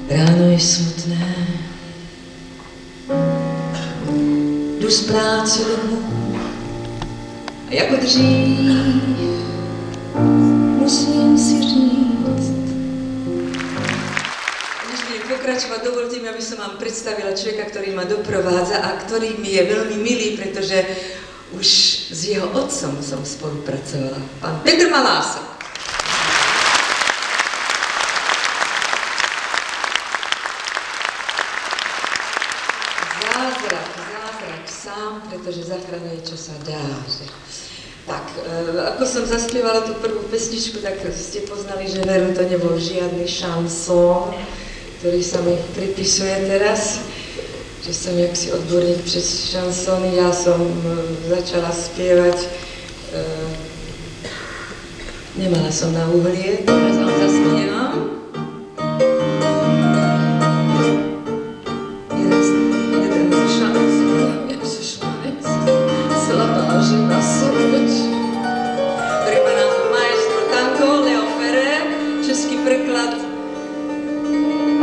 Ráno je smutné, jdu z práce domů a jako dřív musím si říct. Než budem pokračovať, dovolte mi, aby som vám predstavila človeka, ktorý ma doprovádza a ktorý mi je veľmi milý, pretože už s jeho otcom som spolupracovala. Pán Petr Malásek. Zázrak sám, pretože zachraňuje, čo sa dá. Tak, ako som zaspievala tú prvú pesničku, tak ste poznali, že veru to nebol žiadny šansón, ktorý sa mi pripisuje teraz, že som jaksi odborník přes šansóny. Ja som začala spievať, nemala som na uhlie, teraz vám zaspievam.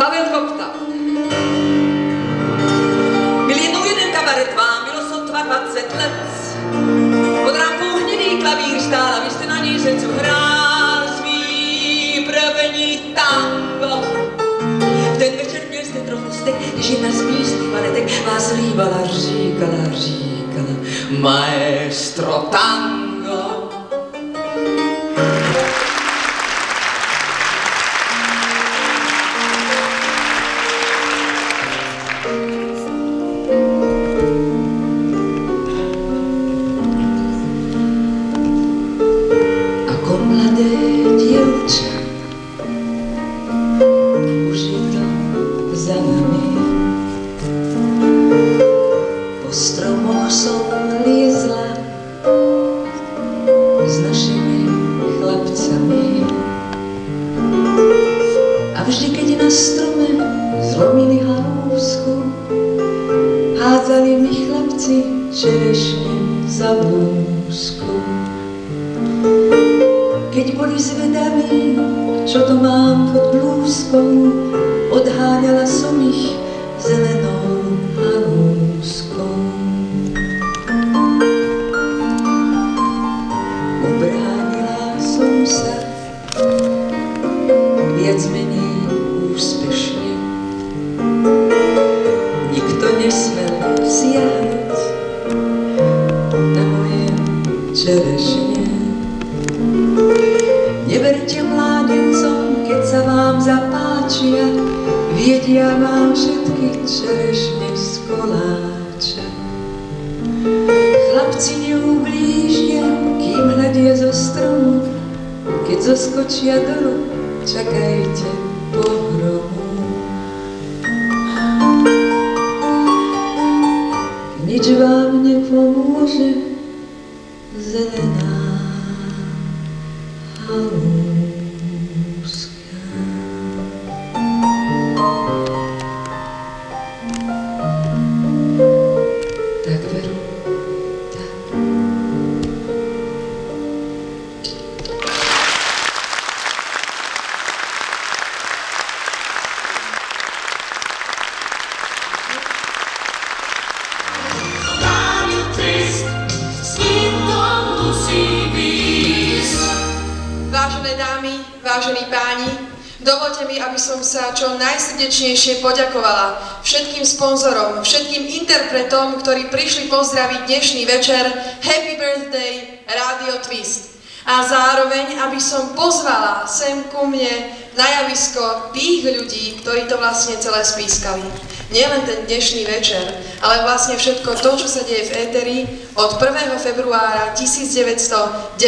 Pavel Kopta. Byl jednou jeden kabaret vám, bylo sotva 20 let. Pod rámkou hnědý klavír stál a vy jste na něj řecu hrál svý první tango. V ten večer měl jste trochu stek, když jedna z místních valetek vás líbala, říkala, maestro tango. Keď boli zvedaví, čo to mám pod blúzkou, odháňala som ich zelenou halúskou. Ubránila som sa viac menej úspešne. Nikto nesmel siahnuť na moje čerešne. Neverte mládencom, keď sa vám zapáčia, viedia vám všetky čerešne z koláča. Chlapci neublížia, kým hľadia zo stromu, keď zoskočia dolu, čakajte pohromu. Nič vám nepomôže, zelená Vážení páni, dovoľte mi, aby som sa čo najsrdečnejšie poďakovala všetkým sponzorom, všetkým interpretom, ktorí prišli pozdraviť dnešný večer. Happy birthday, Radio Twist. A zároveň, aby som pozvala sem ku mne na javisko tých ľudí, ktorí to vlastne celé spískali. Nielen ten dnešný večer, ale vlastne všetko to, čo sa deje v éteri od 1. februára 1993.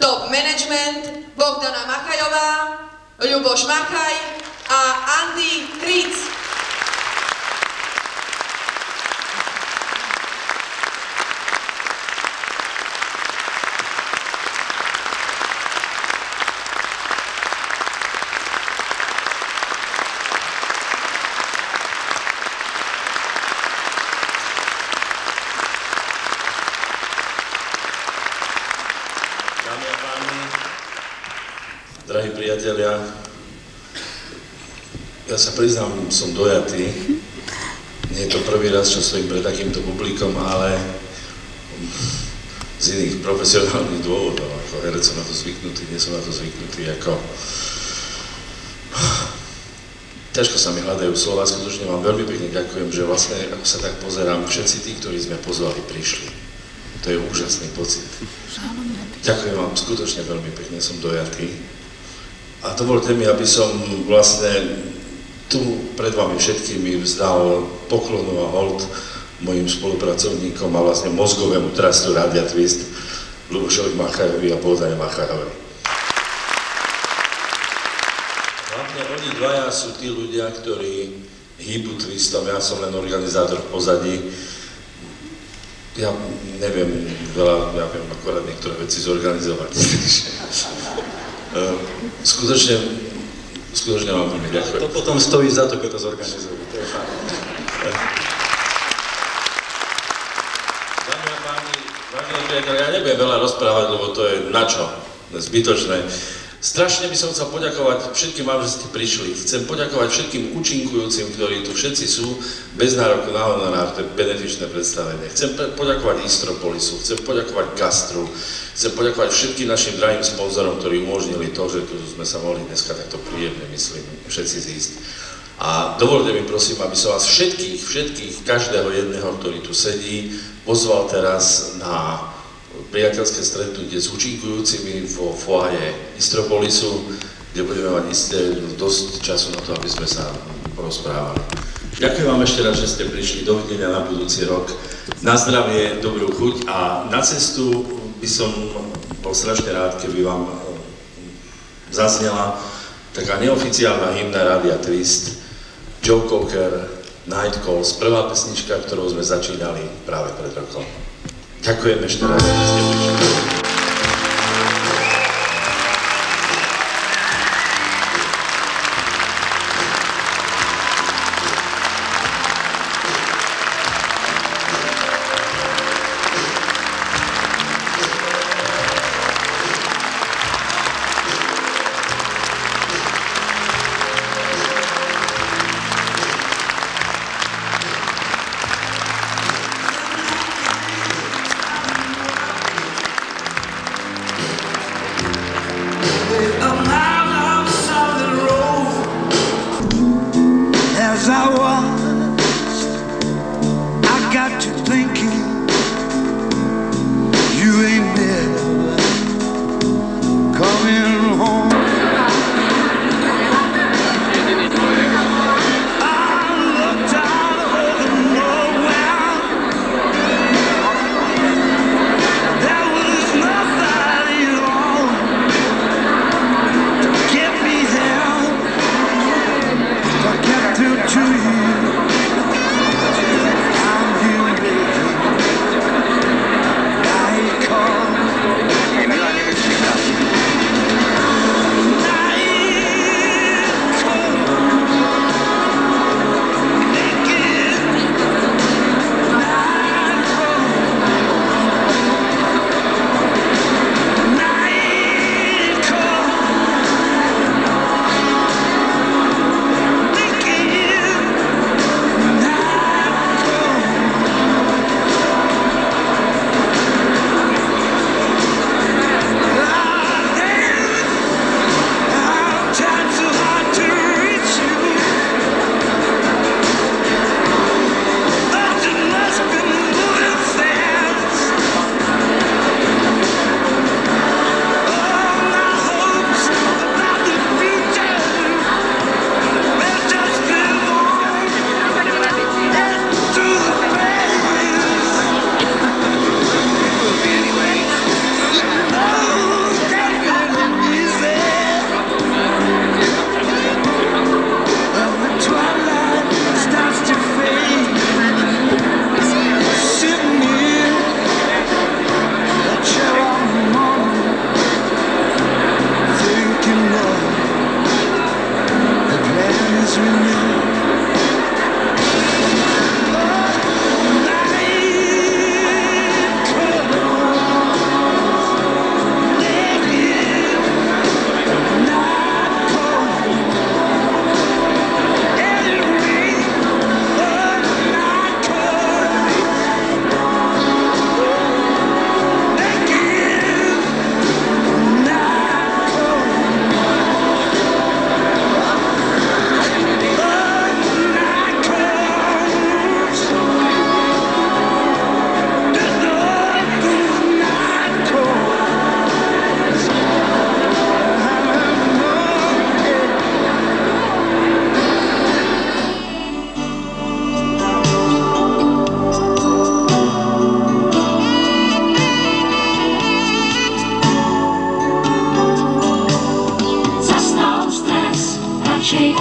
Top Management, Bogdana Machajová, Ľuboš Machaj a Andy Kric. Drahí priatelia, Ja sa priznám, som dojatý. Nie je to prvý raz, čo stojím pred takýmto publikom, ale z iných profesionálnych dôvodov. Ako herec som na to zvyknutý, nie som na to zvyknutý. Ťažko sa mi hľadajú slova, skutočne vám veľmi pekne ďakujem, že vlastne, ako sa tak pozerám, všetci tí, ktorí sme pozvali, prišli. To je úžasný pocit. Ďakujem vám skutočne veľmi pekne, som dojatý. A dovolte mi, aby som vlastne tu pred vami všetkými vzdal poklonu a hold mojim spolupracovníkom a vlastne mozgovému trastu Rádia Twist, Ľubošovi Machajovi a Bohdane Machajovi. Hlavne oni dvaja sú tí ľudia, ktorí hýbu Twistom, ja som len organizátor v pozadí. Ja neviem veľa, ja viem akorát niektoré veci zorganizovať. Skutočne vám veľmi ďakujem. To potom stojí za to, keď to zorganizujú. To je fakt. Dámy a páni, vážení priatelia, ja nebudem veľa rozprávať, lebo to je na čo? Zbytočné. Strašne by som chcel poďakovať všetkým vám, že ste prišli. Chcem poďakovať všetkým účinkujúcim, ktorí tu všetci sú, bez nároku na honorár, to je benefičné predstavenie. Chcem poďakovať Istropolisu, chcem poďakovať Gastru, chcem poďakovať všetkým našim drahým sponzorom, ktorí umožnili to, že tu sme sa mohli dneska takto príjemne, myslím, všetci zísť. A dovolte mi prosím, aby som vás všetkých, každého jedného, ktorý tu sedí, pozval teraz na priateľské stretnutie s účinkujúcimi vo foaje Istropolisu, kde budeme mať isté dosť času na to, aby sme sa porozprávali. Ďakujem vám ešte raz, že ste prišli. Dovidenia na budúci rok. Na zdravie, dobrú chuť a na cestu by som bol strašne rád, keby vám zaznela taká neoficiálna hymna Rádia Twist, Joe Cocker, Night Calls, prvá pesnička, ktorou sme začínali práve pred rokom. Ďakujem ešte raz, že ste prišli.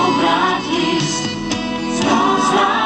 obrát list, znov zvlášť.